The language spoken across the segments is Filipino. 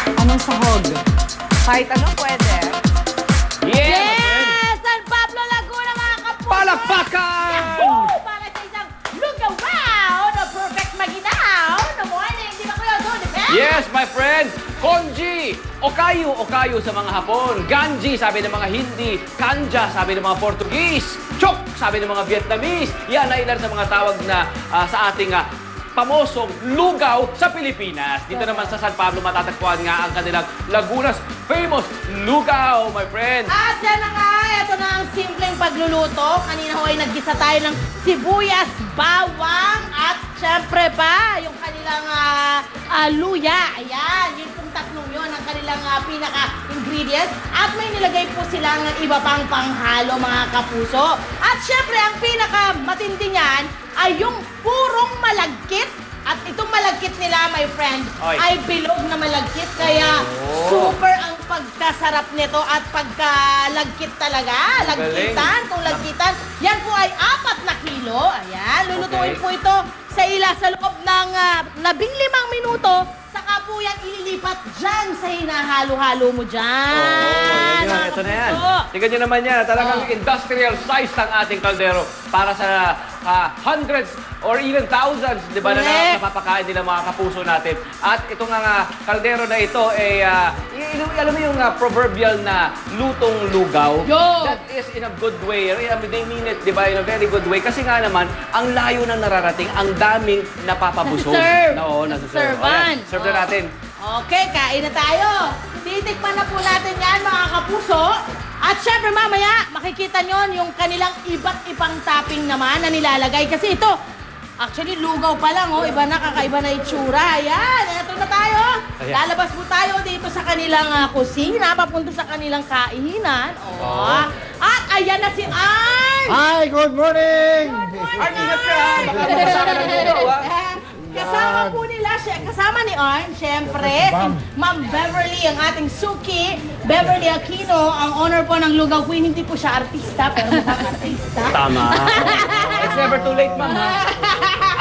Anong sahog? Kahit ano pwede. Yes! San Pablo, Laguna, mga kapuso! Palakpakan! Yahoo! Para sa isang lugaw na perfect maginaw na morning. Di ba kayo doon? Yes, my friend! Konji! Okayu sa mga Hapon. Ganji, sabi ng mga Hindi. Kanja, sabi ng mga Portuguese. Chok, sabi ng mga Vietnamese. Yan ay ilan sa mga tawag na sa ating pamosong lugaw sa Pilipinas. Dito naman sa San Pablo matatagpuan nga ang kanilang Laguna's famous lugaw, my friend. At yan na nga, ito na ang simpleng pagluluto. Kanina ho ay naggisa tayo ng sibuyas, bawang, at syempre pa, yung kanilang luya. Ayan, yung pong tatlong yun, ang kanilang pinaka-ingredients. At may nilagay po silang iba pang panghalo, mga kapuso. At syempre, ang pinaka-matindi niyan ay yung purong malagkit. At itong malagkit nila, my friend, ay bilog na malagkit. Kaya super ang pagkasarap nito at pagkalagkit talaga. Lagkitan, kung lagkitan. Yan po ay 4 na kilo. Ayan, lulutuin po ito sa loob ng 15 minuto. Saka po yan ililipat dyan sa hinahalo-halo mo dyan. Ito na yan. Tingnan nyo naman yan. Talagang industrial size ang ating kaldero para sa hundreds or even thousands, di ba, na napapakain nila mga kapuso natin. At ito nga kaldero na ito, alam mo yung proverbial na lutong lugaw? That is in a good way. They mean it, di ba, in a very good way. Kasi nga naman, ang layo na nararating, ang daming napapabusog. Nasiserve. Serve na natin. Okay, kain na tayo. Titikman na po natin yan, mga kapuso. At syempre mamaya, makikita nyo yung kanilang iba't ibang topping naman na nilalagay. Kasi ito, actually lugaw pa lang, iba na, kakaiba na itsura. Ayan, eto na tayo. Lalabas po tayo dito sa kanilang kusina, papunta sa kanilang kainan. At ayan na si Arn! Hi, good morning! Arn, ingat ka! Baka makasama ng lugaw, Kasama po nila, kasama ni Arn, syempre, si Ma'am Beverly, ang ating suki, Beverly Aquino, ang owner po ng Lugaw Queen. Hindi po siya artista, pero mukhang artista. Tama. It's never too late, ma'am.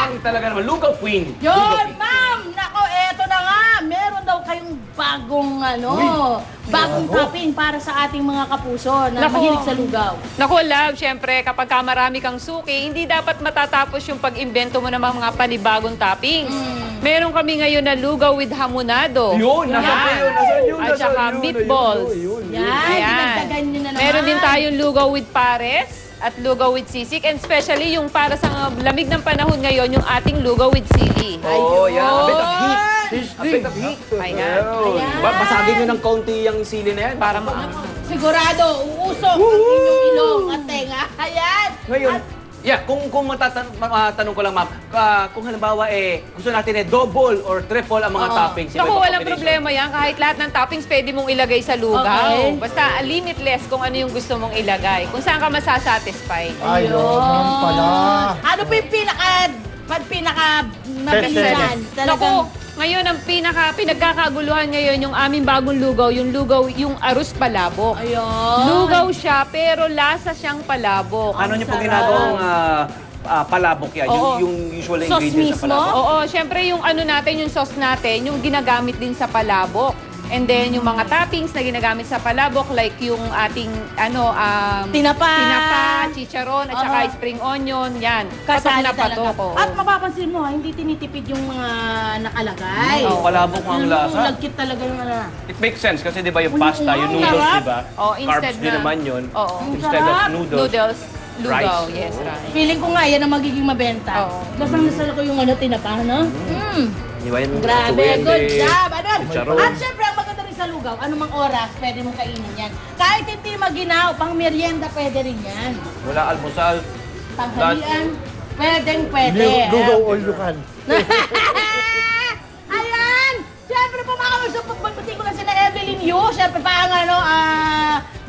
Ang talaga naman, Lugaw Queen. Yun, ma'am! Nako, eto na nga. Meron daw kayong bagong, bagong topping para sa ating mga kapuso na mahilig sa lugaw. Naku, love, syempre, kapag marami kang suki, hindi dapat matatapos yung pag-imbento mo ng mga panibagong toppings. Meron kami ngayon na lugaw with hamonado. Yun, nasa yun. At saka meatballs. Yan, dinagdagan nyo na naman. Meron din tayong lugaw with pares at lugaw with sisig. And especially yung para sa lamig ng panahon ngayon, yung ating lugaw with sili. Yan. A bit of heat. A bit of heat. Ayan. Basagin nyo ng kaunti yung sili na yan. Para Sigurado, uusok ang inyong ilong at tenga. Ayan. Ngayon, kung matanong ko lang, ma'am, kung halimbawa gusto natin double or triple ang mga toppings. Naku, walang problema yan. Kahit lahat ng toppings pwede mong ilagay sa lugaw. Basta limitless kung ano yung gusto mong ilagay. Kung saan ka masasatisfy. Ayun pala. Ano po yung pinaka-mabilisan? Naku, ngayon ang pinagkakaguluhan ngayon yung aming bagong lugaw, yung arroz palabok. Ayun. Lugaw siya pero lasa siyang palabok. Ano niyo po ginagawang palabok yan? Yung usual ingredients sa palabok? Oo, syempre yung natin, yung sauce natin, yung ginagamit din sa palabok. And then yung mga toppings na ginagamit sa palabok like yung ating tinapa, chicharon at saka spring onion, yan. Kasali patok na patok. At mapapansin mo, hindi tinitipid yung mga nakalagay. Palabok ang lasa. Lagkit talaga yung It makes sense kasi di ba yung pasta, yung noodles, di ba? Carbs din naman yun. Instead of noodles. Lugaw, yes, right. Feeling ko nga, yan ang magiging mabenta. Lasang-lasal ko yung tinapa, no? Grabe, good job! At syempre, ang maganda rin sa lugaw, anumang oras, pwede mong kainin yan. Kahit hindi maginaw, pang merienda, pwede rin yan. Wala almusal. Tanghalian, pwede. Lugaw all you can. Ayan! Syempre po mga kamuso, pagpagpati ko na sila Evelyn Yu. Syempre pa ang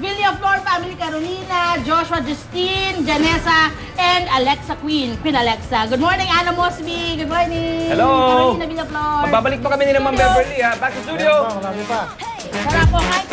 Villaflor Family, Carolina, Joshua Justine, Janessa, and Alexa Queen, Queen Alexa. Good morning, Ana Mosby. Good morning. Hello. Carolina Villaflor. Magbabalik pa kami ni Ma'am Beverly, ha? Back to studio. Marami pa. Sarap po, kahit